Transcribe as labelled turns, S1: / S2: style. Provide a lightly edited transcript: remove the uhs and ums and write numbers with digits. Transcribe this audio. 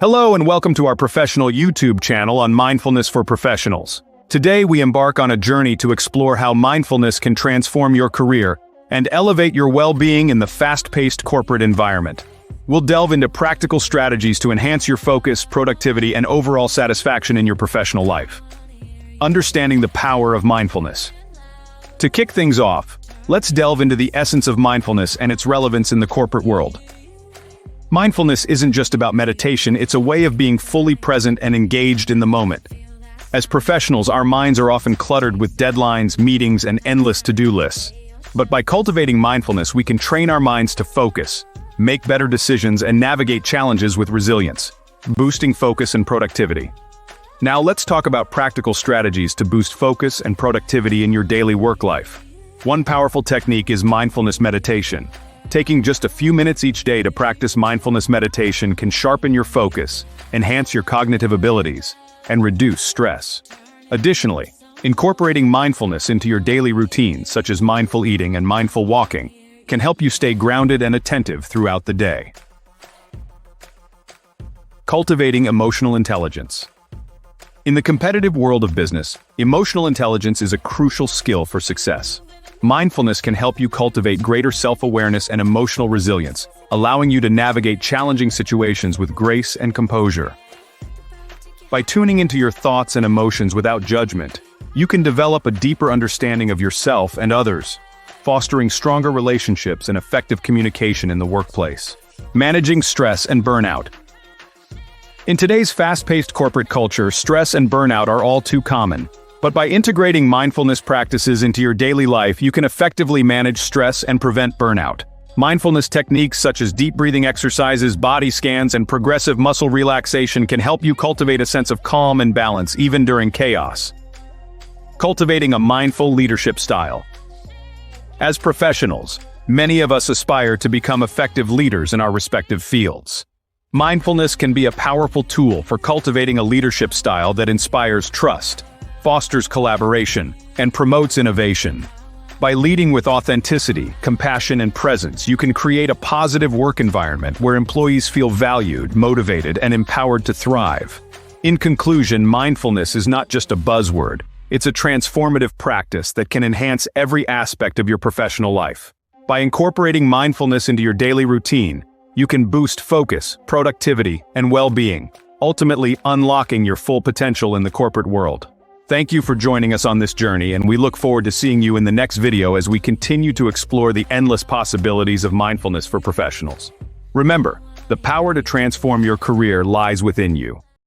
S1: Hello and welcome to our professional YouTube channel on Mindfulness for Professionals. Today we embark on a journey to explore how mindfulness can transform your career and elevate your well-being in the fast-paced corporate environment. We'll delve into practical strategies to enhance your focus, productivity, and overall satisfaction in your professional life. Understanding the power of mindfulness. To kick things off, let's delve into the essence of mindfulness and its relevance in the corporate world. Mindfulness isn't just about meditation, it's a way of being fully present and engaged in the moment. As professionals, our minds are often cluttered with deadlines, meetings, and endless to-do lists. But by cultivating mindfulness, we can train our minds to focus, make better decisions, and navigate challenges with resilience, boosting focus and productivity. Now let's talk about practical strategies to boost focus and productivity in your daily work life. One powerful technique is mindfulness meditation. Taking just a few minutes each day to practice mindfulness meditation can sharpen your focus, enhance your cognitive abilities, and reduce stress. Additionally, incorporating mindfulness into your daily routines, such as mindful eating and mindful walking, can help you stay grounded and attentive throughout the day. Cultivating emotional intelligence. In the competitive world of business, emotional intelligence is a crucial skill for success. Mindfulness can help you cultivate greater self-awareness and emotional resilience, allowing you to navigate challenging situations with grace and composure. By tuning into your thoughts and emotions without judgment, you can develop a deeper understanding of yourself and others, fostering stronger relationships and effective communication in the workplace. Managing stress and burnout. In today's fast-paced corporate culture, stress and burnout are all too common. But by integrating mindfulness practices into your daily life, you can effectively manage stress and prevent burnout. Mindfulness techniques such as deep breathing exercises, body scans, and progressive muscle relaxation can help you cultivate a sense of calm and balance even during chaos. Cultivating a mindful leadership style. As professionals, many of us aspire to become effective leaders in our respective fields. Mindfulness can be a powerful tool for cultivating a leadership style that inspires trust, fosters collaboration, and promotes innovation. By leading with authenticity, compassion, and presence, you can create a positive work environment where employees feel valued, motivated, and empowered to thrive. In conclusion, mindfulness is not just a buzzword, it's a transformative practice that can enhance every aspect of your professional life. By incorporating mindfulness into your daily routine, you can boost focus, productivity, and well-being, ultimately unlocking your full potential in the corporate world. Thank you for joining us on this journey, and we look forward to seeing you in the next video as we continue to explore the endless possibilities of mindfulness for professionals. Remember, the power to transform your career lies within you.